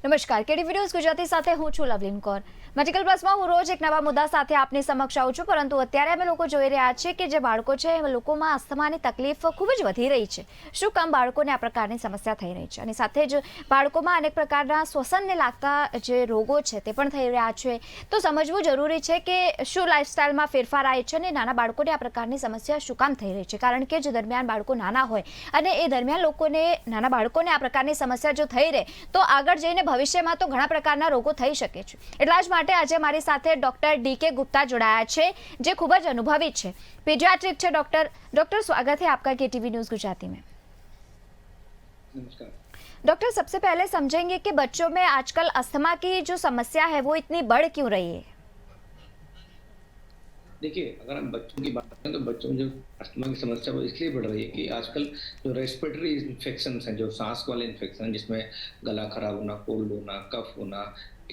નમસ્કાર, કેડી વિડીયોઝ ગુજરાતી સાથે હું છું લવલીન કૌર। મેડિકલ પ્લસમાં હું રોજ એક નવા મુદ્દા સાથે આપની સમક્ષ આવું છું, પરંતુ અત્યારે અમે લોકો જોઈ રહ્યા છીએ કે જે બાળકો છે એ લોકોમાં અસ્થમાની તકલીફ ખૂબ જ વધી રહી છે। શું કામ બાળકોને આ પ્રકારની સમસ્યા થઈ રહી છે અને સાથે જ બાળકોમાં અનેક પ્રકારના શ્વસનને લાગતા જે રોગો છે તે પણ થઈ રહ્યા છે, તો સમજવું જરૂરી છે કે શું લાઇફસ્ટાઇલમાં ફેરફાર આવે છે અને નાના બાળકોને આ પ્રકારની સમસ્યા શું કામ થઈ રહી છે। કારણ કે જે દરમિયાન બાળકો નાના હોય અને એ દરમિયાન નાના બાળકોને આ પ્રકારની સમસ્યા જો થઈ રહે તો આગળ જઈને ભવિષ્યમાં તો ઘણા પ્રકારના રોગો થઈ શકે છે। એટલા જ માટે આજે મારી સાથે ડોક્ટર ડીકે गुप्ता जोड़ाया છે, જે ખૂબ જ અનુભવી છે, पीडियाट्रिक છે। डॉक्टर स्वागत है आपका केटीवी न्यूज़ गुजराती में। नमस्कार डॉक्टर, सबसे पहले समझेंगे कि बच्चों में आजकल अस्थमा की जो समस्या है वो इतनी बढ़ क्यों रही है। देखिए, अगर हम बच्चों की बात करें तो बच्चों में जो अस्थमा की समस्या वो इसलिए बढ़ रही है कि आजकल जो रेस्पिरेटरी इन्फेक्शंस हैं, जो सांस वाले इन्फेक्शन जिसमें गला खराब होना, कोल्ड होना, कफ होना,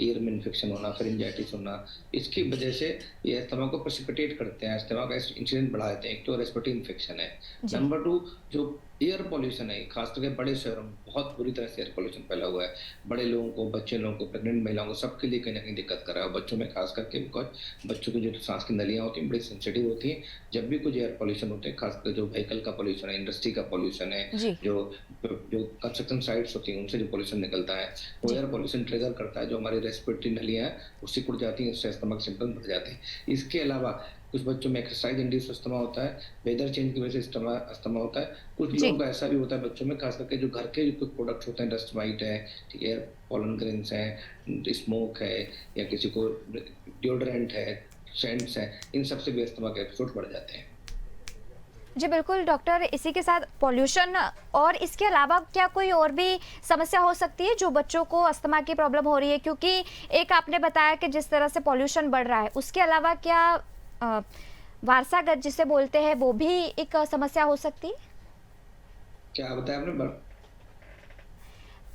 ईयर में इन्फेक्शन होना, फेरिंजाइटिस होना, इसकी वजह से ये अस्थमा को प्रेसिपिटेट करते हैं, अस्थमा का इंसिडेंट बढ़ा देते हैं। एक तो रेस्पिरेटरी इन्फेक्शन है। नंबर 2 जो एयर पॉल्यूशन है, खास करके बड़े शहरों में बहुत बुरी तरह से एयर पॉल्यूशन फैला हुआ है। बड़े लोगों को, बच्चे लोगों को, प्रेग्नेंट महिलाओं को, सबके लिए कहीं ना कहीं दिक्कत कर रहा है। बच्चों में खास करके बिकॉज बच्चों की जो सांस की नलियां होती हैं बड़ी सेंसिटिव होती हैं। जब भी कुछ एयर पॉल्यूशन होते हैं, खासकर जो व्हीकल का पॉल्यूशन है, इंडस्ट्री का पॉल्यूशन है, जी जो जो कंस्ट्रक्शन साइट्स होती हैं उनसे जो पॉल्यूशन निकलता है, वो जी एयर पॉल्यूशन ट्रिगर करता है। जो हमारी रेस्पिरेटरी नलियां हैं वो सिकुड़ जाती हैं, उससे अस्थमा के सिम्टम्स बढ़ जाते हैं। इसके अलावा कुछ बच्चों में एक्सरसाइज इंड्यूस अस्थमा होता है, वेदर चेंज की वजह से अस्थमा होता है। कुछ जी लोगों का ऐसा भी होता है बच्चों में, खास करके जो घर के जो प्रोडक्ट्स होते हैं, डस्ट माइट है, ठीक है, पोलन ग्रेन्स है, स्मोक है, या किसी को डिओड्रेंट है, सेंट्स है, इन सब से भी अस्थमा के एपिसोड बढ़ जाते हैं। जी बिल्कुल डॉक्टर, इसी के साथ पॉल्यूशन और इसके अलावा क्या कोई और भी समस्या हो सकती है जो बच्चों को अस्थमा की प्रॉब्लम हो रही है, क्योंकि एक आपने बताया कि जिस तरह से पॉल्यूशन बढ़ रहा है उसके अलावा क्या वारसागत जिसे बोलते हैं वो भी एक समस्या हो सकती है। क्या बताया आपने?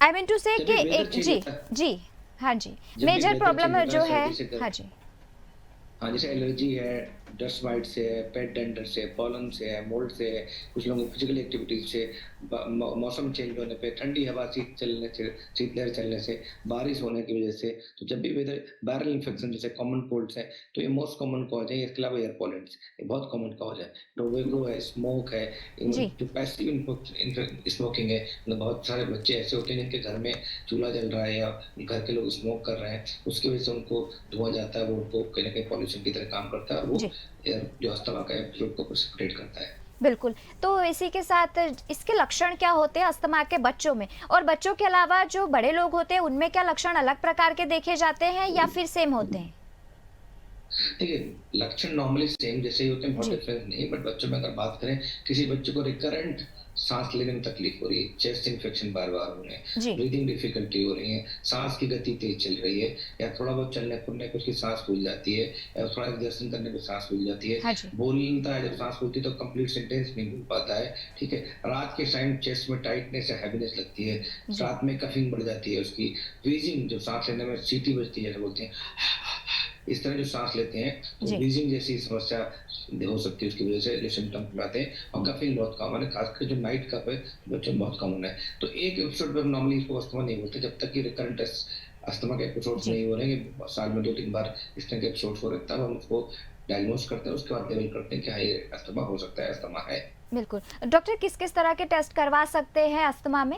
आई मीन टू से जब कि भी वेदर एक चेंज जी होता है, जी हाँ जी, जब भी मेजर वेदर चेंज प्रॉब्लम होता जो है है। सर्दी से हाँ जी हाँ, जैसे एलर्जी है, डस्ट माइट से है, पेट डेंडर से, पॉलन से है, मोल्ड से है, कुछ लोगों की फिजिकल एक्टिविटीज से, मौसम चेंज होने पे, ठंडी हवा, शीतलहर चलने से, बारिश होने की वजह से, तो जब भी वेदर वायरल इन्फेक्शन जैसे कॉमन कोल्ड्स है, तो ये मोस्ट कॉमन कॉज है। इसके अलावा एयर पॉल्यूशन ये बहुत कॉमन कॉज है। टोबैको है, स्मोक है, जी जो पैसिव स्मोकिंग है, मतलब बहुत सारे बच्चे ऐसे होते हैं जिनके घर में चूल्हा जल रहा है या घर के लोग स्मोक कर रहे हैं, उसकी वजह से उनको धुआं जाता है, वो उनको कहीं ना कहीं पॉल्यूशन की तरह काम करता है, और वो जी जो अस्थमा का एपिसोड को प्रेसिपिटेट करता है। बिल्कुल। तो इसी के साथ इसके लक्षण क्या होते हैं अस्थमा के बच्चों में, और बच्चों के अलावा जो बड़े लोग होते हैं उनमें क्या लक्षण अलग प्रकार के देखे जाते हैं या फिर सेम होते हैं। देखिए, लक्षण नॉर्मली सेम जैसे ही होते हैं, बहुत जी डिफरेंस नहीं, बट बच्चों में अगर बात करें, किसी बच्चे को रिकरेंट सांस लेने में तकलीफ हो रही है, चेस्ट इन्फेक्शन बार बार हो रहे हैं, जी ब्रीदिंग डिफिकल्टी हो रही है, सांस की गति तेज चल रही है, या थोड़ा बहुत चलने फिरने पे उसकी सांस फूल जाती है, या थोड़ा एक्सर्शन करने पे सांस फूल जाती है, हाँ जी बोलता है, जब सांस फूलती है तो कंप्लीट सेंटेंस नहीं बोल पाता है, ठीक है, रात के टाइम चेस्ट में टाइटनेस या हैवीनेस लगती है, जी रात में कफिंग बढ़ जाती है उसकी, व्हीजिंग, जो सांस लेने में सीटी बजती है जैसे बोलते हैं, इस तरह जो सांस लेते हैं तो जी व्हीजिंग जैसी समस्या हो सकती है उसकी वजह से, जो सिम्टम्स आते हैं। और कफिंग बहुत कॉमन है, खासकर जो नाइट कफ है बच्चों में बहुत कॉमन है। तो एक एपिसोड पर नॉर्मली इसको अस्थमा नहीं बोलते जब तक कि रिकरेंट अस्थमा के एपिसोड्स जी नहीं हो रहे हैं, कि साल में 2-3 बार इस तरह के एपिसोड्स हो रहे हैं, तब हम उसको डायग्नोस करते हैं, उसके बाद लेवल करते हैं कि हाँ ये अस्थमा हो सकता है, अस्थमा है। बिल्कुल। डॉक्टर, किस किस तरह के टेस्ट करवा सकते हैं अस्थमा में।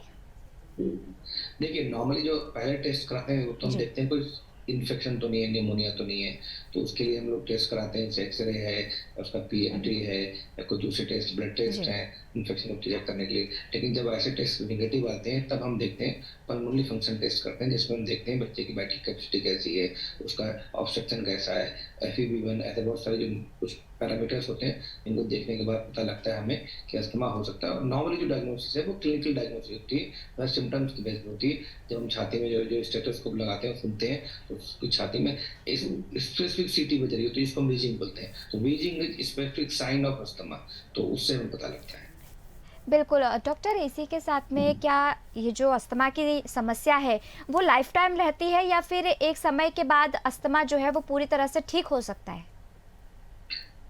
देखिए, नॉर्मली जो पहले टेस्ट कराते हैं वो तो हम जी देखते हैं कोई इन्फेक्शन तो नहीं है, निमोनिया तो नहीं है, तो उसके लिए हम लोग टेस्ट कराते हैं, जैसे एक्सरे है, उसका पीएफटी है, या कोई दूसरे टेस्ट, ब्लड टेस्ट जी है, इन्फेक्शन को चेक करने के लिए। लेकिन जब ऐसे टेस्ट निगेटिव आते हैं तब हम देखते हैं, पल्मोनरी फंक्शन टेस्ट करते हैं, जिसमें हम देखते हैं बच्चे की बैटरी कैपेसिटी कैसी है, उसका ऑब्स्ट्रक्शन कैसा है, एफईबी1, ऐसे बहुत सारे जो कुछ पैरामीटर्स होते हैं, इनको देखने के बाद पता लगता है हमें कि अस्थमा हो सकता है। और नॉर्मली जो डायग्नोसिस है वो क्लिनिकल डायग्नोसिस होती है, वह सिम्टम्स की बेस्ड होती है। जब हम छाती में जो स्टेथोस्कोप लगाते हैं, सुनते हैं, तो उसकी छाती में स्पेसिफिक सीटी बज रही होती है, जिसको हम व्हीजिंग बोलते हैं। तो wheezing is specific sign of asthma, तो उससे हमें पता लगता है। बिल्कुल। डॉक्टर, इसी के साथ में क्या ये जो अस्थमा की समस्या है वो लाइफ टाइम रहती है या फिर एक समय के बाद अस्थमा जो है वो पूरी तरह से ठीक हो सकता है।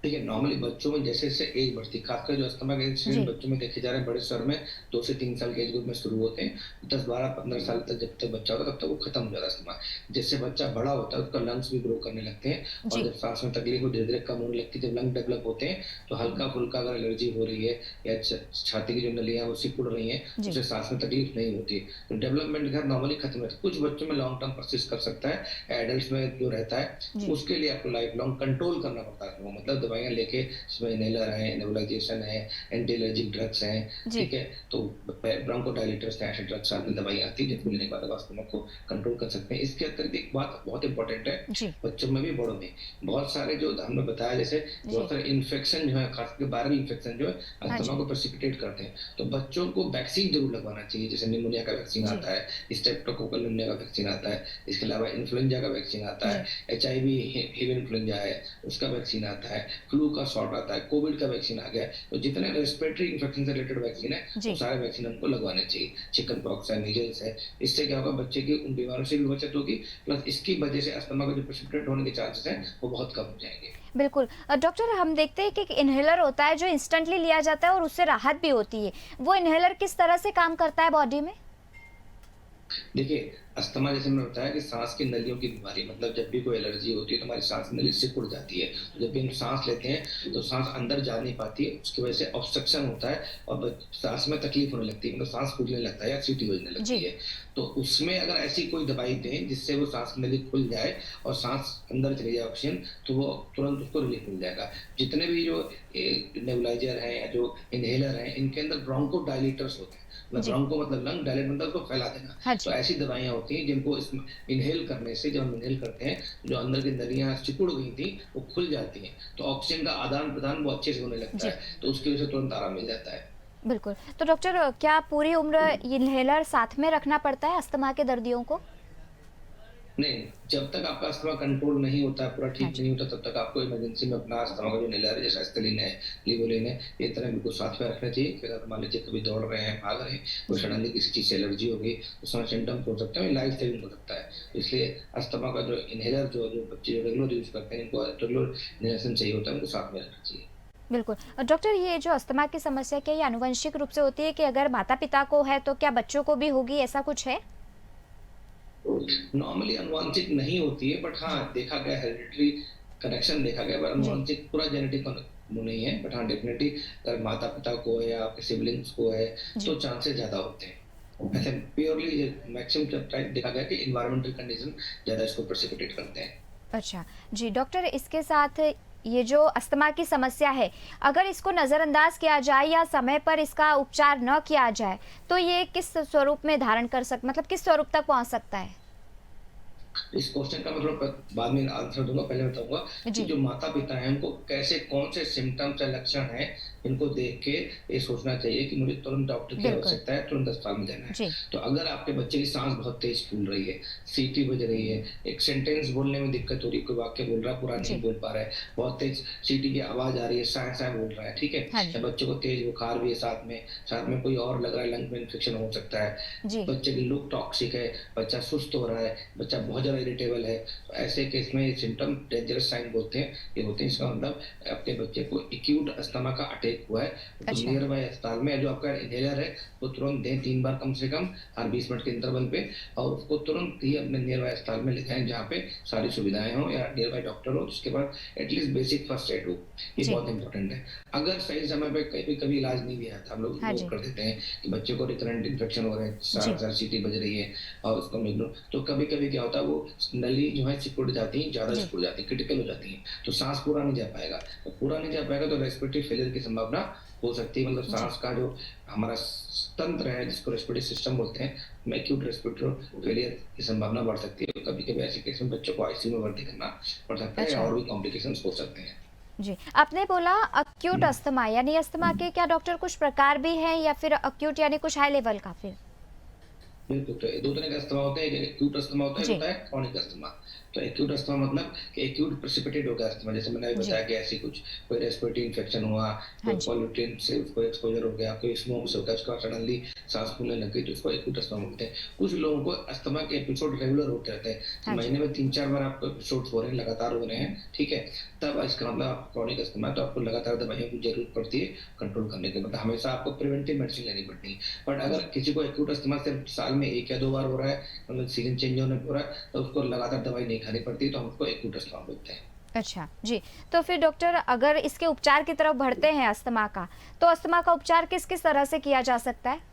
देखिए, नॉर्मली बच्चों में जैसे-जैसे एज बढ़ती है, खासकर जो अस्थमा के जी। इंसिडेंट बच्चों में देखे जा रहे हैं बड़े शहर में 2 से 3 साल के एज ग्रुप में शुरू होते हैं। 10, 12, 15 साल तक जब तक बच्चा होता है तब तक वो खत्म हो जाता है अस्थमा। जैसे बच्चा बड़ा होता है उसका लंग्स भी ग्रो करने लगते हैं और जी। जब सांस में तकलीफ हो धीरे-धीरे कम होने लगती है, जब लंग डेवलप होते हैं तो हल्का-फुल्का अगर एलर्जी हो रही है या छाती की जो नलियाँ हैं वो सिकुड़ रही हैं, जी। उससे सांस में तकलीफ नहीं होती। तो डेवलपमेंट खैर नॉर्मली खत्म होता है। कुछ बच्चों में लॉन्ग टर्म परसिस्ट कर सकता है, एडल्ट्स में जो रहता है जी। उसके लिए आपको लाइफ लॉन्ग कंट्रोल करना पड़ता है। वो मतलब दवाइयाँ लेके इसमें इनहेलर है, नेबुलाइजेशन है, एंटी एलर्जिक ड्रग्स हैं, जी। ठीक है? तो ब्रोंकोडायलेटर्स हैं, ऐसे ड्रग्स आती दवाई आती है जिनको लेने के बाद आप अस्थमा को कंट्रोल कर सकते हैं। इसके अतिरिक्त एक बात बहुत इंपॉर्टेंट है, जी। बच्चों में भी बड़ों में। बहुत सारे जो हमने बताया जैसे बहुत जी। सारे इन्फेक्शन जो है खास करके वायरल इन्फेक्शन जो है हाँ अस्थमा जी। को प्रेसिपिटेट करते हैं। तो बच्चों को वैक्सीन ज़रूर लगवाना चाहिए, जैसे निमोनिया का वैक्सीन जी। आता है, स्ट्रेप्टोकोकल निमोनिया का वैक्सीन आता है, इसके अलावा इन्फ्लुएंजा का वैक्सीन आता है, जी। एचआईवी ह्यूमन इन्फ्लुएंजा है, उसका वैक्सीन आता है, फ्लू का शॉट आता है, कोविड का वैक्सीन आ गया है। तो जितने रेस्पिरेटरी इन्फेक्शन से रिलेटेड वैक्सीन है, वो जी। सारे वैक्सीन हमको लगवाने चाहिए। चिकन पॉक्स है, मीजल्स है, इससे क्या होगा बच्चे की उन बीमारियों से भी बचत होगी, प्लस इसकी वजह से अस्थमा का जो प्रेसिपिटेट होने के चांसेस हैं, वो बहुत कम हो जाएँगे। बिल्कुल। डॉक्टर हम देखते हैं कि एक इन्हेलर होता है जो इंस्टेंटली लिया जाता है और उससे राहत भी होती है। वो इन्हेलर किस तरह से काम करता है बॉडी में? देखिए, अस्थमा जैसे मैंने बताया कि सांस की नलियों की बीमारी मतलब जब भी कोई एलर्जी होती है तो हमारी सांस की नली सिकुड़ जाती है। तो जब भी हम सांस लेते हैं तो सांस अंदर जा नहीं पाती है, उसकी वजह से ऑब्स्ट्रक्शन होता है और सांस में तकलीफ होने लगती है, मतलब सांस फूलने लगता है या सीटी बजने लगती जी। है। तो उसमें अगर ऐसी कोई दवाई दें जिससे वो सांस की नली खुल जाए और सांस अंदर चली जाए ऑक्सीजन, तो वो तुरंत उसको रिलीफ मिल जाएगा। जितने भी जो नेबुलाइजर हैं या जो इनहेलर हैं, इनके अंदर ब्रोंकोडायलेटर्स होते हैं। मतलब जी। ब्रोंको मतलब लंग, डायलेट मतलब उसको फैला देना। हाँ तो जी। ऐसी दवाइयाँ होती हैं जिनको इन्हेल करने से जब हम इन्हेल करते हैं, जो अंदर की नलियाँ सिकुड़ गई थी, वो खुल जाती हैं। तो ऑक्सीजन का आदान-प्रदान वो अच्छे से होने लगता जी। है, तो उसकी वजह से तुरंत आराम मिल जाता है। बिल्कुल। तो डॉक्टर क्या पूरी उम्र इन्हेलर साथ में रखना पड़ता है अस्थमा के दर्दियों को? नहीं, जब तक आपका अस्थमा कंट्रोल नहीं होता है, पूरा हाँ ठीक जी। नहीं होता, तब तक आपको इमरजेंसी में अपना अस्थमा का जो इन्हेलर है, जैसे एस्पिरिन है, लिवोलिन है, ये तरह बिल्कुल साथ में रखना चाहिए। फिर आप मान लीजिए कभी दौड़ रहे हैं, भाग रहे हैं, कोई जी। सडनली किसी चीज़ से एलर्जी हो गई, उस समय सिम्पटम्स हो सकते हैं, लाइफ सेविंग हो सकता है। इसलिए अस्थमा का जो इन्हेलर जो बच्चे रेगुलर यूज़ करते हैं, इनको रेगुलर इन्हेलेशन चाहिए होता है, उनको साथ में रखना चाहिए। बिल्कुल। डॉक्टर ये जो अस्थमा की समस्या क्या ये आनुवंशिक रूप से होती है कि अगर माता-पिता को है तो क्या बच्चों को भी होगी, ऐसा कुछ है? नॉर्मली अनुवांशित नहीं होती है, बट जी। हाँ, देखा गया हेरिडिटरी कनेक्शन देखा गया, पर जी। अनुवांशिक पूरा जेनेटिक वो नहीं है, बट हाँ, डेफिनिटली अगर माता-पिता को है या आपके सिबलिंग्स को है, जी। तो चांसेस ज़्यादा होते हैं। ऐसे प्योरली मैक्सिमम टाइम देखा गया कि एनवायरमेंटल कंडीशन ज़्यादा इसको प्रेसिपिटेट करते हैं। अच्छा। जी, डॉक्टर इसके साथ ये जो अस्थमा की समस्या है, अगर इसको नज़रअंदाज किया जाए या समय पर इसका उपचार न किया जाए, तो ये किस स्वरूप में धारण कर मतलब किस स्वरूप तक पहुँच सकता है? इस क्वेश्चन का मैं थोड़ा बाद में आंसर दूँगा, पहले बताऊँगा कि जी। जो माता-पिता हैं उनको कैसे कौन से सिम्पटम्स या लक्षण हैं, इनको देख के ये सोचना चाहिए कि मुझे तुरंत डॉक्टर की बिल्कुल। आवश्यकता है, तुरंत अस्पताल में जाना है। जी। तो अगर आपके बच्चे की साँस बहुत तेज़ फूल रही है, सीटी बज रही है, एक सेंटेंस बोलने में दिक्कत हो रही है, कोई वाक्य बोल रहा है, पूरा नहीं जी। बोल पा रहा है, बहुत तेज़ सीटी की आवाज़ आ रही है, साँ-साँ बोल रहा है, ठीक है? हाँ जी। या बच्चे को तेज़ बुखार भी है साथ में कोई और लग रहा है लंग में इन्फेक्शन हो सकता है, जी। बच्चे की लुक टॉक्सिक है, बच्चा सुस्त हो रहा है, बच्चा बहुत ज़्यादा इरिटेबल है, तो ऐसे केस में ये सिम्पटम डेंजरस साइन बोलते हैं, ये होते हैं। इसका मतलब आपके बच्चे को एक्यूट अस्थमा का अटैक हुआ है, तो अच्छा। नियर बाय अस्पताल में जो आपका इन्हेलर है, वो तुरंत दें 3 बार कम से कम हर 20 मिनट के इंटरवल पे और उसको तुरंत ही अपने नियर बाय अस्पताल में ले जाएँ, जहाँ पे सारी सुविधाएँ हों या नियर बाय डॉक्टर हो, उसके बाद एटलीस्ट बेसिक फर्स्ट एड हो। ये जी। बहुत इंपॉर्टेंट है। अगर सही समय पे कभी-कभी इलाज नहीं भी आता, हम लोग हाँ इग्नोर जी। कर देते हैं कि बच्चे को रिकरेंट इन्फेक्शन हो रहे हैं, जी। साथ-साथ सीटी बज रही है और उसको हम इग्नोर तो कभी-कभी क्या होता है वो नली जो है सिकुड़ जाती है, ज़्यादा जी। सिकुड़ जाती है, क्रिटिकल हो जाती है, तो सांस पूरा नहीं जा पाएगा। तो पूरा नहीं जा पाएगा तो रेस्पिरेटरी फेलियर की संभावना हो सकती है, मतलब जी। सांस का जो हमारा तंत्र है जिसको रेस्पिरेटरी सिस्टम बोलते हैं, में एक्यूट रेस्पिरेटरी फेलियर की संभावना बढ़ सकती है। तो कभी-कभी ऐसे केस में बच्चों को आईसीयू में भर्ती करना पड़ सकता है या अच्छा। और भी कॉम्प्लिकेशंस हो सकते हैं। जी। आपने बोला अक्यूट अस्थमा यानी अस्थमा के क्या डॉक्टर कुछ प्रकार भी हैं या फिर अक्यूट यानी कुछ हाई लेवल का फिर? बिल्कुल, तो 2 तरह का अस्थमा होता है, एक एक्यूट अस्थमा होता है, एक जी। होता है क्रोनिक अस्थमा। तो एक्यूट अस्थमा मतलब कि एक्यूट प्रेसिपिटेट हो गया अस्थमा, जैसे मैंने अभी जी। बताया कि ऐसी कुछ कोई रेस्पिरेटरी इन्फेक्शन हुआ, हाँ कोई जी। पॉल्यूटेंट से उसको एक्सपोज़र हो गया, कोई स्मोक से हो गया, उसके बाद सडनली साँस फूलने लग गई, तो उसको एक्यूट अस्थमा बोलते हैं। कुछ लोगों को अस्थमा के एपिसोड रेगुलर होते रहते हैं, कि हाँ जी। महीने में 3-4 बार आपको एपिसोड्स हो रहे हैं, लगातार हो रहे हैं, ठीक है? तब इसका मतलब आपको क्रोनिक अस्थमा है, तो आपको लगातार दवाइयों की ज़रूरत पड़ती है कंट्रोल करने के, मतलब हमेशा आपको प्रिवेंटिव मेडिसिन लेनी पड़ती है। बट अगर जी। किसी को एक्यूट अस्थमा सिर्फ साल में 1 या 2 बार हो रहा है, मतलब सीज़न चेंज होने पे हो रहा है, तो उसको लगातार दवाई नहीं खानी पड़ती, तो हम उसको एक्यूट अस्थमा बोलते हैं। अच्छा, जी। तो फिर डॉक्टर अगर इसके उपचार की तरफ बढ़ते हैं अस्थमा का, तो अस्थमा का उपचार किस-किस तरह से किया जा सकता है?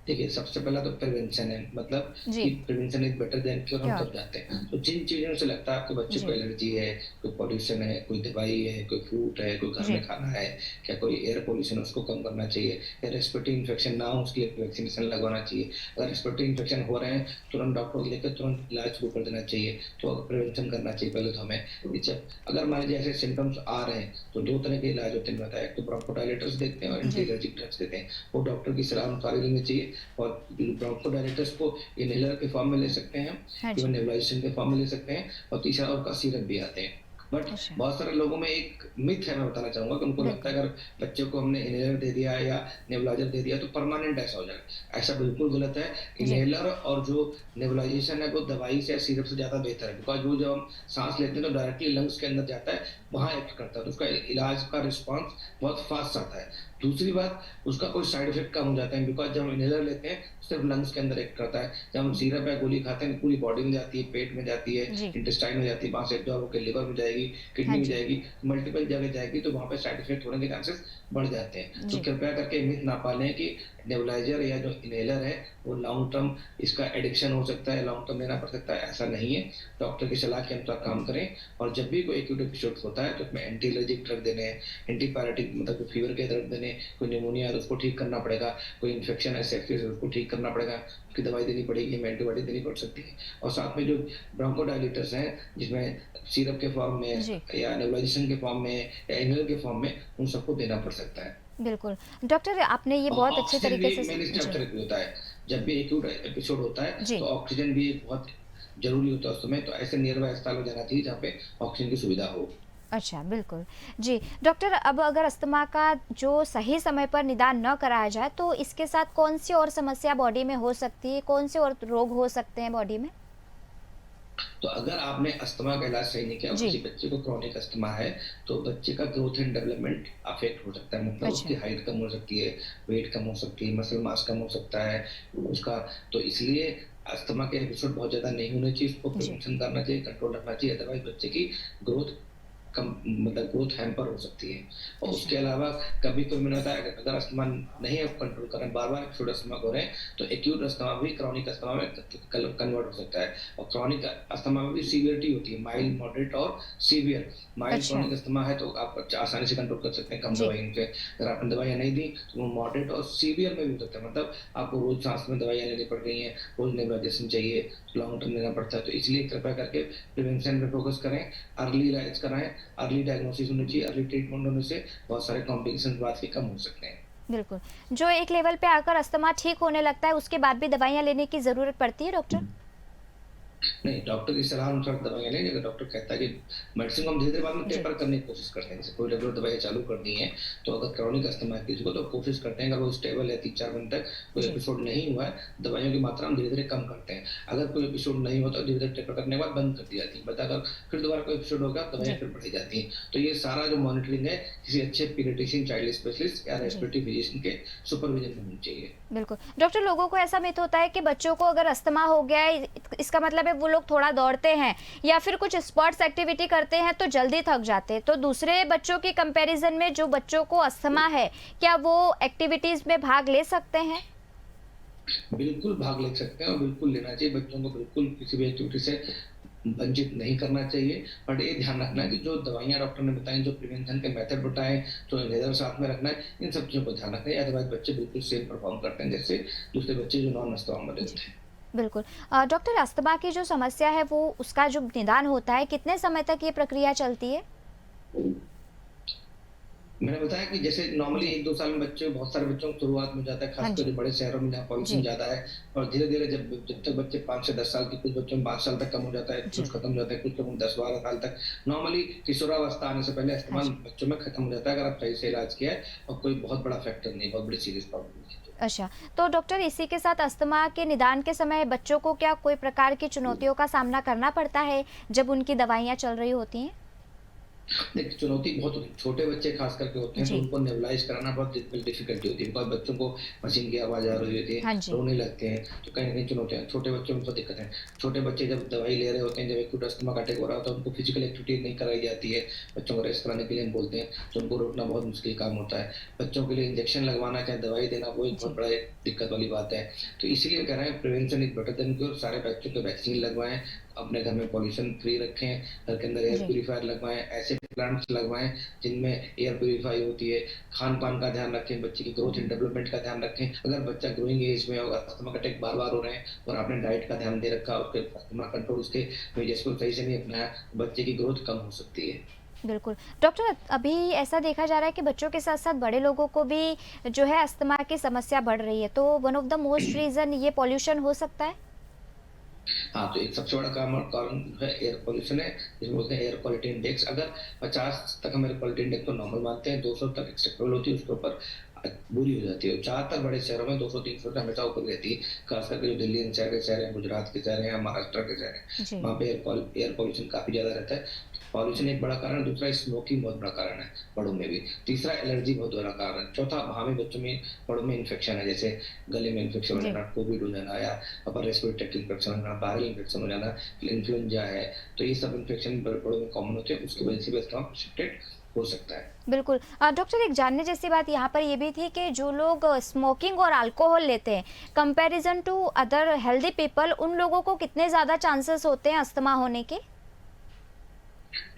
देखिए, सबसे पहला तो प्रिवेंशन है, मतलब कि जी। Prevention is better than cure, हम क्योर। सब जानते हैं। तो जिन चीज़ों से लगता है आपके बच्चे को जी। एलर्जी है, कोई पॉल्यूशन है, कोई दवाई है, कोई फ्रूट है, कोई घर में जी। खाना है, क्या कोई एयर पॉल्यूशन है, उसको कम करना चाहिए, या रेस्पिरेटरी इन्फेक्शन ना हो उसके लिए वैक्सीनेशन लगवाना चाहिए। अगर रेस्पिरेटरी इन्फेक्शन हो रहे हैं, तुरंत डॉक्टर को लेकर तुरंत इलाज शुरू कर देना चाहिए। तो प्रिवेंशन करना चाहिए पहले तो हमें। नीचे अगर मान लीजिए ऐसे सिम्पटम्स आ रहे हैं, तो 2 तरह के इलाज होते हैं, मैंने बताया, एक तो ब्रोंकोडायलेटर्स देते हैं और एंटी जी। एलर्जिक ड्रग्स देते हैं। वो डॉक्टर की सलाह अनुसार ही लेनी चाहिए, और ब्रोंकोडायलेटर्स को इनहेलर के फॉर्म में ले सकते हैं, हाँ इवन जी। नेबुलाइजेशन के फॉर्म में ले सकते हैं, और तीसरा उनका सिरप भी आते हैं। बट अच्छा। बहुत सारे लोगों में एक मिथ है, मैं बताना चाहूँगा, कि उनको लगता बिल्कुल। है अगर बच्चे को हमने इनहेलर दे दिया या नेबुलाइज़र दे दिया तो परमानेंट ऐसा हो जाएगा। ऐसा बिल्कुल गलत है। जी। इनहेलर और जो नेबुलाइजेशन है वो दवाई से या सिरप से ज़्यादा बेहतर है, बिकॉज़ वो जब हम साँस लेते हैं तो डायरेक्टली लंग्स के अंदर जाता है, वहाँ एक्ट करता है, तो उसका इलाज का रिस्पॉन्स बहुत फ़ास्ट आता है। दूसरी बात, उसका कोई साइड इफ़ेक्ट कम हो जाता है, बिकॉज़ जब हम इनहेलर लेते हैं सिर्फ़ लंग्स के अंदर एक्ट करता है। जब हम सिरप या गोली खाते हैं पूरी बॉडी में जाती है, पेट में जाती है, जी। इंटेस्टाइन में जाती है, वहाँ से एब्ज़ॉर्ब होके लिवर में जाएगी, हाँ किडनी में जी। जाएगी, मल्टीपल जगह जाएगी, तो वहाँ पे साइड इफ़ेक्ट होने के चांसेस बढ़ जाते हैं। तो जी। कृपया करके मिथ ना पालें कि नेबुलाइज़र या जो इनहेलर है वो लॉन्ग टर्म इसका एडिक्शन हो सकता है, लॉन्ग टर्म लेना पड़ सकता है, ऐसा नहीं है। डॉक्टर की सलाह के अनुसार काम करें, और जब भी कोई एक्यूट एपिसोड होता है तो उसमें एंटी एलर्जिक ड्रग देने हैं, एंटीपायरेटिक मतलब फीवर के ड्रग देने, कोई निमोनिया है तो उसको ठीक करना पड़ेगा, कोई इन्फेक्शन है सेप्सिस है उसको ठीक करना पड़ेगा, उसकी दवाई देनी पड़ेगी, हमें एंटीबायोटिक देनी पड़ सकती है। और साथ में जो ब्रोंकोडायलेटर्स हैं, जिसमें सिरप के फॉर्म में जी। या नेबुलाइजेशन के फॉर्म में या इनहेलर के फॉर्म में, उन सबको देना पड़ सकता है। बिल्कुल। डॉक्टर आपने ये और बहुत अच्छे ऑक्सीजन भी तरीके से एक मेन स्टेप जी। थेरेपी होता है। जब भी एक्यूट एपिसोड होता है, तो जी। ऑक्सीजन भी एक बहुत ज़रूरी होता है उस समय, तो ऐसे नियर बाय अस्पताल में जाना चाहिए जहाँ पे ऑक्सीजन की सुविधा हो। अच्छा, बिल्कुल। जी, डॉक्टर अब अगर अस्थमा का जो सही समय पर निदान न कराया जाए, तो इसके साथ कौन-सी और समस्या बॉडी में हो सकती है? कौन-से और रोग हो सकते हैं बॉडी में? तो अगर आपने अस्थमा का इलाज सही नहीं किया और जी। किसी बच्चे को क्रोनिक अस्थमा है, तो बच्चे का ग्रोथ एंड डेवलपमेंट अफ़ेक्ट हो सकता है। मतलब उसकी अच्छा। हाइट कम हो सकती है, वेट कम हो सकती है, मसल मास कम हो सकता है उसका। तो इसलिए अस्थमा के एपिसोड बहुत ज़्यादा नहीं होने चाहिए, उसको जी। प्रिवेंशन करना चाहिए, कंट्रोल रखना चाहिए, अदरवाइज़ बच्चे की ग्रोथ कम, मतलब ग्रोथ हैम्पर हो सकती है। और अच्छा। उसके अलावा कभी-कभी मैंने बताया, अगर अस्थमा नहीं आप कंट्रोल कर रहे हैं, बार-बार एक्यूट अस्थमा हो रहे हैं, तो एक्यूट अस्थमा भी क्रोनिक अस्थमा में कन्वर्ट हो सकता है। और क्रोनिक अस्थमा में भी सीवियरिटी होती है, माइल्ड, मॉडरेट और सीवियर। माइल्ड अच्छा। क्रोनिक अस्थमा है तो आप आसानी से कंट्रोल कर सकते हैं कम जी। दवाइयों से। अगर आपने दवाइयाँ नहीं दी तो वो मॉडरेट और सीवियर में भी हो सकता है, मतलब आपको रोज़ सांस में दवाइयाँ लेनी पड़ रही हैं, रोज़ नेबुलाइजेशन चाहिए, लॉन्ग टर्म लेना पड़ता है। तो इसलिए कृपया करके प्रिवेंशन पे फोकस करें, अर्ली इलाज कराएँ, अर्ली डायग्नोसिस होनी चाहिए, अर्ली ट्रीटमेंट होने से बहुत सारे कॉम्प्लिकेशंस बाद के कम हो सकते हैं। बिल्कुल। जो एक लेवल पे आकर अस्थमा ठीक होने लगता है, उसके बाद भी दवाइयाँ लेने की ज़रूरत पड़ती है डॉक्टर? नहीं, डॉक्टर की सलाह अनुसार दवाइयाँ लें। अगर डॉक्टर कहता है कि मेडिसिन को हम धीरे-धीरे बाद में जी। टेपर करने की कोशिश करते हैं। जैसे कोई रेगुलर दवाइयाँ चालू करनी है, तो अगर क्रोनिक अस्थमा है किसी को, तो कोशिश करते हैं अगर वो स्टेबल है 3-4 दिन तक, कोई जी। एपिसोड नहीं हुआ है, दवाइयों की मात्रा हम धीरे-धीरे कम करते हैं। अगर कोई एपिसोड नहीं होता, तो धीरे-धीरे टेपर करने के बाद बंद कर दी जाती है। बट अगर फिर दोबारा कोई एपिसोड होगा, दवाइयाँ जी। फिर बढ़ाई जाती हैं। तो ये सारा जो मॉनिटरिंग है, किसी अच्छे पीडियाट्रिशियन, चाइल्ड स्पेशलिस्ट या जी। रेस्पिरेटरी फिजिशियन के सुपरविजन में होनी चाहिए। बिल्कुल। डॉक्टर लोगों को ऐसा मिथ होता है कि बच्चों को अगर अस्थमा हो गया है, इसका मतलब है वो लोग थोड़ा दौड़ते हैं या फिर कुछ स्पोर्ट्स एक्टिविटी करते हैं तो जल्दी थक जाते हैं। तो दूसरे बच्चों के कंपैरिजन में जो बच्चों को अस्थमा है, क्या वो एक्टिविटीज़ में भाग ले सकते हैं? बिल्कुल भाग ले सकते हैं और बिल्कुल लेना चाहिए। बच्चों को बिल्कुल किसी भी एक्टिविटी से वंचित नहीं करना चाहिए। बट ये ध्यान रखना है कि जो दवाइयाँ डॉक्टर ने बताई, जो प्रिवेंशन के मेथड बताए, जो इन्हेलर साथ में रखना है, इन सब चीज़ों को ध्यान रखना है। अदरवाइज़ बच्चे बिल्कुल सेम परफ़ॉर्म करते हैं जैसे दूसरे बच्चे जो नॉन अस्थमा वाले जी। होते हैं। बिल्कुल। डॉक्टर अस्थमा की जो समस्या है वो उसका जो निदान होता है, कितने समय तक ये प्रक्रिया चलती है? मैंने बताया कि जैसे नॉर्मली जी। 1-2 साल में बच्चे बहुत सारे बच्चों को शुरुआत में हो जाता है, हाँ खासकर जी। जो बड़े शहरों में जहाँ पॉल्यूशन जी। ज़्यादा है और धीरे-धीरे जब जब तक बच्चे 5 से 10 साल के, कुछ बच्चों में 5 साल तक कम हो जाता है, जी। कुछ खत्म हो जाता है, कुछ लोगों में 10-12 साल तक। नॉर्मली किशोरावस्था आने से पहले हाँ अस्थमा जी। बच्चों में खत्म हो जाता है, अगर आप सही से इलाज किया है और कोई बहुत बड़ा फैक्टर नहीं, बहुत बड़ी सीरियस प्रॉब्लम नहीं है तो। अच्छा, तो डॉक्टर इसी के साथ अस्थमा के निदान के समय बच्चों को क्या कोई प्रकार की चुनौतियों का सामना करना पड़ता है, जब उनकी दवाइयाँ चल रही होती हैं? देखिए, चुनौती बहुत होती है। छोटे बच्चे खास करके होते हैं, तो जी। उनको नेबुलाइज़ कराना बहुत डिफ़िकल्टी होती है। बिकॉज़ बच्चों को मशीन की आवाज़ आ रही होती है, हाँ जी। रोने लगते हैं, तो कहीं न कहीं चुनौतियाँ छोटे बच्चों में बहुत दिक्कत है। छोटे बच्चे जब दवाई ले रहे होते हैं, जब एक्यूट अस्थमा का अटैक हो रहा होता है, उनको फिज़िकल एक्टिविटी नहीं कराई जाती है। बच्चों को रेस्ट कराने के लिए हम बोलते हैं, तो उनको रोकना बहुत मुश्किल काम होता है। बच्चों के लिए इंजेक्शन लगवाना, चाहे दवाई देना, वो एक बहुत जी। बड़ा एक दिक्कत वाली बात है। तो इसीलिए कह रहे हैं prevention is better than cure. सारे बच्चों को वैक्सीन लगवाएँ, अपने घर में पॉल्यूशन फ्री रखें, घर के अंदर एयर जी। प्यूरीफायर लगवाएँ, ऐसे प्लांट्स लगवाएँ जिनमें एयर प्यूरीफाई होती है, खान-पान का ध्यान रखें, बच्चे की ग्रोथ एंड डेवलपमेंट का ध्यान रखें। अगर बच्चा ग्रोइंग एज में होगा, अस्थमा का अटैक बार-बार हो रहे हैं और आपने डाइट का ध्यान दे रखा, उसके अस्थमा कंट्रोल उसके मेजर्स को सही से नहीं अपनाया, तो बच्चे की ग्रोथ कम हो सकती है। बिल्कुल। डॉक्टर अभी ऐसा देखा जा रहा है कि बच्चों के साथ-साथ बड़े लोगों को भी जो है अस्थमा की समस्या बढ़ रही है, तो one of the most reason ये पॉल्यूशन हो सकता है? हाँ, तो एक सबसे बड़ा कारण जो है एयर पॉल्यूशन है, जिसे बोलते हैं एयर क्वालिटी इंडेक्स। अगर 50 तक हम एयर क्वालिटी इंडेक्स को नॉर्मल मानते हैं, 200 तक एक्सेप्टेबल होती है, उसके ऊपर बुरी हो जाती है। ज़्यादातर बड़े शहरों में 200-300 से हमेशा ऊपर रहती है, खास करके जो दिल्ली एनसीआर के शहर हैं, गुजरात के शहर हैं या महाराष्ट्र के शहर हैं, जी। वहाँ पे एयर पॉल्यूशन काफ़ी ज़्यादा रहता है। पॉल्यूशन एक बड़ा कारण है, दूसरा स्मोकिंग बहुत बड़ा कारण है, बड़ों में भी। तीसरा एलर्जी बहुत बड़ा कारण है। चौथा वहाँ भी बच्चों में, बड़ों में इन्फेक्शन है, जैसे गले में इन्फेक्शन हो जी। जाना, कोविड हो जाना या अपर रेस्पिरेटरी ट्रैक्ट इन्फेक्शन हो जाना, वायरल इन्फेक्शन हो जाना, इन्फ्लुएंजा है, तो ये सब इन्फेक्शन बड़ों में कॉमन होते हैं, उसकी वजह से भी अस्थमा प्रेसिपिटेट हो सकता है। बिल्कुल। डॉक्टर एक जानने जैसी बात यहाँ पर ये भी थी कि जो लोग स्मोकिंग और अल्कोहल लेते हैं, comparison to other healthy people, उन लोगों को कितने ज़्यादा चांसेस होते हैं अस्थमा होने के?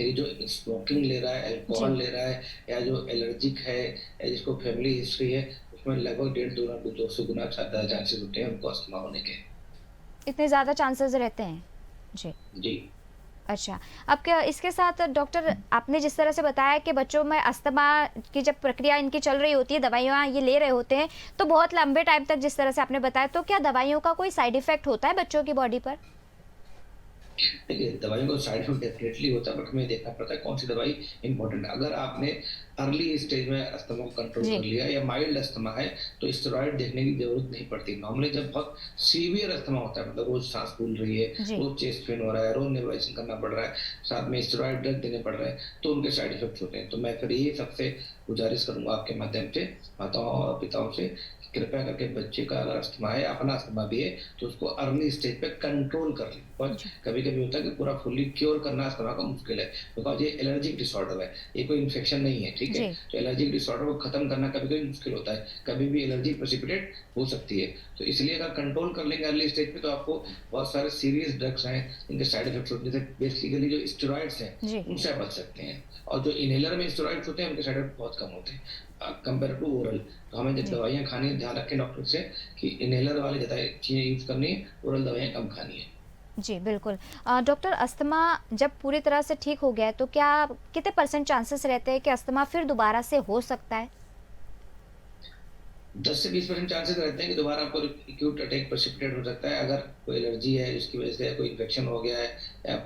ये जो स्मोकिंग ले रहा है, अल्कोहल जी। ले रहा है या जो एलर्जिक है या जिसको फैमिली हिस्ट्री है, उसमें लगभग डेढ़ गुना 200 गुना ज़्यादा चांसेस होते हैं उनको अस्थमा होने के। इतने ज़्यादा चांसेस रहते हैं? जी। जी। अच्छा, अब क्या इसके साथ डॉक्टर आपने जिस तरह से बताया कि बच्चों में अस्थमा की जब प्रक्रिया इनकी चल रही होती है, दवाइयाँ ये ले रहे होते हैं, तो बहुत लंबे टाइम तक जिस तरह से आपने बताया, तो क्या दवाइयों का कोई साइड इफ़ेक्ट होता है बच्चों की बॉडी पर? देखिए, दवाइयों का साइड इफ़ेक्ट डेफ़िनेटली होता है, बट हमें देखना पड़ता है कौन-सी दवाई इम्पोर्टेंट है। अगर आपने अर्ली स्टेज में अस्थमा को कंट्रोल कर जी। लिया या माइल्ड अस्थमा है, तो स्टेरॉइड देखने की ज़रूरत नहीं पड़ती। नॉर्मली जब बहुत सीवियर अस्थमा होता है, मतलब रोज़ साँस फूल रही है, जी। रोज़ चेस्ट पेन हो रहा है, रोज़ नेबुलाइज़ेशन करना पड़ रहा है, साथ में स्टेरॉइड ड्रग देने पड़ रहे हैं, तो उनके साइड इफ़ेक्ट्स होते हैं। तो मैं फिर यही सबसे गुज़ारिश करूँगा आपके माध्यम से माताओं और पिताओं से, कि कृपया करके बच्चे का अगर अस्थमा है, अपना अस्थमा भी है, तो उसको अर्ली स्टेज पे कंट्रोल कर लें। और जी। कभी-कभी होता है कि पूरा फुल्ली क्योर करना अस्थमा का मुश्किल है, बिकॉज़ ये एलर्जिक डिसऑर्डर है, ये कोई इन्फेक्शन नहीं है, ठीक है? जी। तो एलर्जिक डिसऑर्डर को खत्म करना कभी-कभी मुश्किल होता है, कभी भी एलर्जी प्रेसिपिटेट हो सकती है। तो इसलिए अगर कंट्रोल कर लेंगे अर्ली स्टेज पे, तो आपको बहुत सारे सीरियस ड्रग्स हैं, जिनके साइड इफेक्ट्स होते हैं, जैसे बेसिकली जो स्टेरॉइड्स हैं, जी। उनसे आप बच सकते हैं। और जो इन्हेलर में स्टेरॉइड्स होते हैं, उनके साइड इफेक्ट बहुत कम होते हैं कंपेयर टू ओरल। तो हमें जब जी। दवाइयाँ खानी है, ध्यान रखें डॉक्टर से कि इन्हेलर वाली ज़्यादा चीज़ें यूज़ करनी है, ओरल दवाइयाँ कम खानी है। जी, बिल्कुल। डॉक्टर अस्थमा जब पूरी तरह से ठीक हो गया है, तो क्या कितने परसेंट चांसेस रहते हैं कि अस्थमा फिर दोबारा से हो सकता है? 10 से 20% चांसेस रहते हैं कि दोबारा आपको एक्यूट अटैक प्रेसिपिटेट हो सकता है, अगर कोई एलर्जी है जिसकी वजह से कोई इन्फेक्शन हो गया है या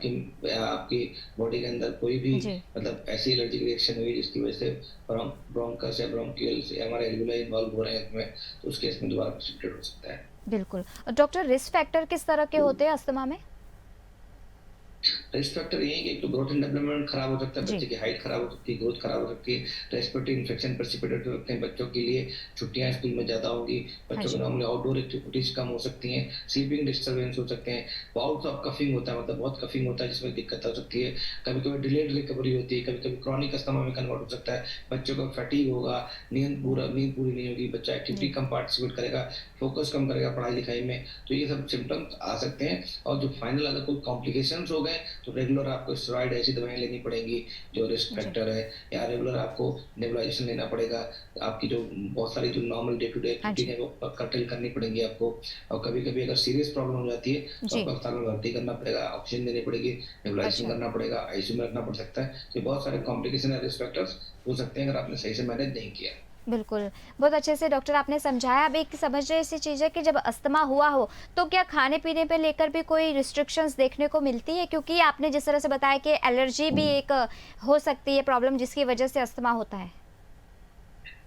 आपकी बॉडी के अंदर कोई भी जी। मतलब ऐसी एलर्जिक रिएक्शन हुई जिसकी वजह से ब्रोंकस या ब्रोंकियल्स या हमारे एल्वियोलाई इन्वॉल्व हो रहे हैं इसमें, तो उस केस में दोबारा प्रेसिपिटेट हो सकता है। बिल्कुल। डॉक्टर रिस्क फैक्टर किस तरह के होते हैं अस्थमा में? रिस्क फैक्टर यही है कि एक तो ग्रोथ एंड डेवलपमेंट खराब हो सकता है, जी। बच्चे की हाइट खराब हो सकती है, ग्रोथ खराब हो सकती है, रेस्पिरेटरी इन्फेक्शन प्रेसिपिटेट हो सकते हैं, बच्चों के लिए छुट्टियां स्कूल में ज़्यादा होंगी, हाँ बच्चों को जी। नॉर्मली आउटडोर एक्टिविटीज कम हो सकती हैं, स्लीपिंग डिस्टर्बेंस हो सकते हैं, बाउट्स ऑफ कफिंग होता है, मतलब बहुत कफिंग होता है जिसमें दिक्कत हो सकती है, कभी-कभी डिलेड रिकवरी होती है, कभी-कभी क्रॉनिक अस्थमा में कन्वर्ट हो सकता है, बच्चों को फटीग होगा, नींद पूरी नहीं होगी, बच्चा एक्टिविटी जी। कम पार्टिसिपेट करेगा, फोकस कम करेगा पढ़ाई-लिखाई में, तो ये सब सिम्पटम्स आ सकते हैं। और जो फाइनल अगर कोई कॉम्प्लिकेशंस हो गए तो रेगुलर आपको स्टेरॉइड ऐसी दवाएं लेनी पड़ेंगी जो रिस्क जी। फैक्टर है, या रेगुलर आपको नेबुलाइजेशन लेना पड़ेगा। आपकी जो बहुत सारी जो नॉर्मल डे टू डे हाँ एक्टिविटी जी। है वो कर्टेल करनी पड़ेंगी आपको। और कभी कभी अगर सीरियस प्रॉब्लम हो जाती है तो जी। आपको अस्पताल में भर्ती करना पड़ेगा, ऑक्सीजन देनी पड़ेगी, नेबुलाइजेशन अच्छा। करना पड़ेगा, आईसीयू में रखना पड़ सकता है। तो बहुत सारे कॉम्प्लिकेशन या रिस्क फैक्टर्स हो सकते हैं अगर आपने सही से मैनेज नहीं किया। बिल्कुल, बहुत अच्छे से डॉक्टर आपने समझाया। अब एक समझ ऐसी चीज़ है कि जब अस्थमा हुआ हो, तो क्या खाने-पीने पे लेकर भी कोई रिस्ट्रिक्शंस देखने को मिलती है? क्योंकि आपने जिस तरह से बताया कि एलर्जी भी एक हो सकती है प्रॉब्लम जिसकी वजह से अस्थमा होता है।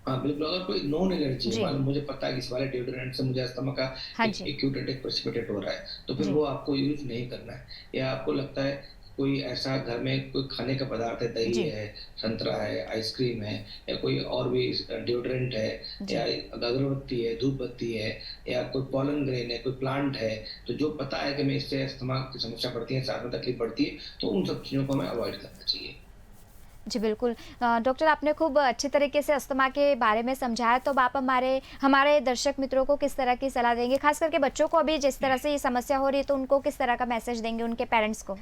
हाँ, बिल्कुल, अगर कोई नोन एलर्जी है, जी। मान लो मुझे पता है कि इस वाले डिओड्रेंट से मुझे अस्थमा का हाँ एक जी। एक्यूट हेडेक प्रेसिपिटेट हो रहा है, तो फिर जी। वो आपको यूज़ नहीं करना है। या आपको लगता है कोई ऐसा घर में कोई खाने का पदार्थ है, दही जी। है, संतरा है, आइसक्रीम है, या कोई और भी डिओड्रेंट है, या जी। अगरबत्ती है, धूप बत्ती है, या कोई पॉलन ग्रेन है, कोई प्लांट है, तो जो पता है कि मैं इससे अस्थमा की समस्या बढ़ती है, साथ में तकलीफ बढ़ती है, तो उन सब चीज़ों को हमें अवॉइड करना चाहिए। जी, बिल्कुल। डॉक्टर आपने खूब अच्छी तरीके से अस्थमा के बारे में समझाया, तो अब आप हमारे हमारे दर्शक मित्रों को किस तरह की सलाह देंगे? ख़ास करके बच्चों को अभी जिस तरह से ये समस्या हो रही है, तो उनको किस तरह का मैसेज देंगे उनके पेरेंट्स को?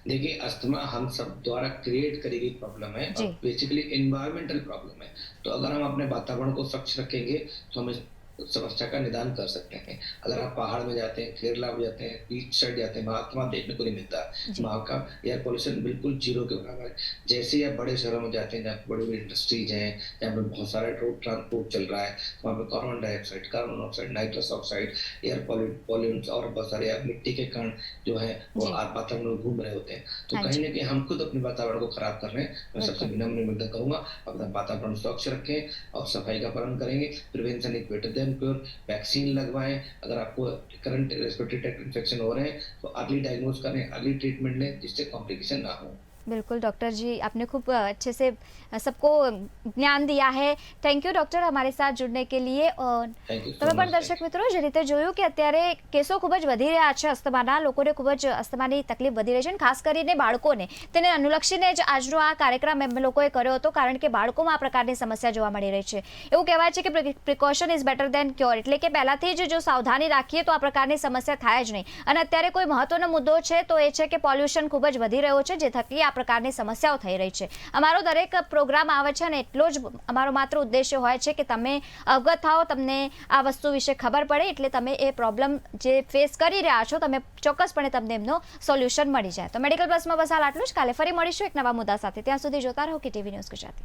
देखिए, अस्थमा हम सब द्वारा क्रिएट करी गई प्रॉब्लम है और जी। बेसिकली एनवायरमेंटल प्रॉब्लम है। तो अगर हम अपने वातावरण को स्वच्छ रखेंगे, तो हम इस समस्या का निदान कर सकते हैं। अगर आप पहाड़ में जाते हैं, केरला में जाते हैं, बीच साइड जाते हैं, वहाँ अस्थमा देखने को नहीं मिलता। जी। वहाँ का एयर पॉल्यूशन बिल्कुल ज़ीरो के बराबर है। जैसे ही आप बड़े शहरों में जाते हैं, जहाँ पे बड़ी-बड़ी इंडस्ट्रीज़ हैं, जहाँ पे बहुत सारा रोड ट्रांसपोर्ट चल रहा है, वहाँ पे carbon dioxide, carbon monoxide, nitrous oxide, air pollutes और बहुत सारे मिट्टी के कण जो हैं, वो जी। वातावरण में घूम रहे होते हैं। तो हाँ कहीं जी। न कहीं हम खुद अपने वातावरण को खराब कर रहे हैं। मैं सबसे बिल्कुल। विनम्र निवेदन करूँगा, अपना वातावरण स्वच्छ रखें और सफाई का पालन करेंगे। Prevention is better than cure. Vaccine लगवाएँ, अगर आपको रिकरेंट रेस्पिरेटरी ट्रैक्ट इन्फेक्शन हो रहे हैं, तो अर्ली डायग्नोज करें, अर्ली ट्रीटमेंट लें, जिससे कॉम्प्लिकेशन ना हो। बिल्कुल डॉक्टर जी, आपने खूब अच्छे से सबको જ્ઞાન દિયા है। થેન્ક યુ ડૉક્ટર અમારી સાથ जुड़ने के लिए। थैंक यू તમે सो પણ मच। દર્શક મિત્રો જે રીતે જોયું કે અત્યારે કેસો ખૂબ જ વધી રહ્યા છે અસ્થમાના, લોકોને ખૂબ જ અસ્થમાની તકલીફ વધી રહી છે અને ખાસ કરીને બાળકોને તેને અનુલક્ષીને જ આજનો આ કાર્યક્રમ અમે લોકોએ કર્યો હતો, કારણ કે બાળકોમાં આ પ્રકારની સમસ્યા જોવા મળી રહી છે। એવું કહેવાય છે કે precaution is better than cure, એટલે કે પહેલાથી જ જો સાવધાની રાખીએ તો આ પ્રકારની સમસ્યા થાય જ નહીં। અને અત્યારે કોઈ મહત્વનો મુદ્દો છે તો એ છે કે પોલ્યુશન ખૂબ જ વધી રહ્યો છે, જે થકી આ પ્રકારની સમસ્યાઓ થઈ રહી છે। અમારો દરેક પ્રોગ્રામ આવે છે અને એટલો જ અમારો માત્ર ઉદ્દેશ્ય હોય છે કે તમે અવગત થાઓ, તમને આ વસ્તુ વિશે ખબર પડે, એટલે તમે એ પ્રોબ્લેમ જે ફેસ કરી રહ્યા છો તમે ચોક્કસપણે તમને એમનો સોલ્યુશન મળી જાય। તો મેડિકલ પ્લસમાં બસ હાલ આટલું જ। કાલે ફરી મળીશું એક નવા મુદ્દા સાથે। ત્યાં સુધી જોતા રહો કે ટીવી ન્યૂઝ ગુજરાતી।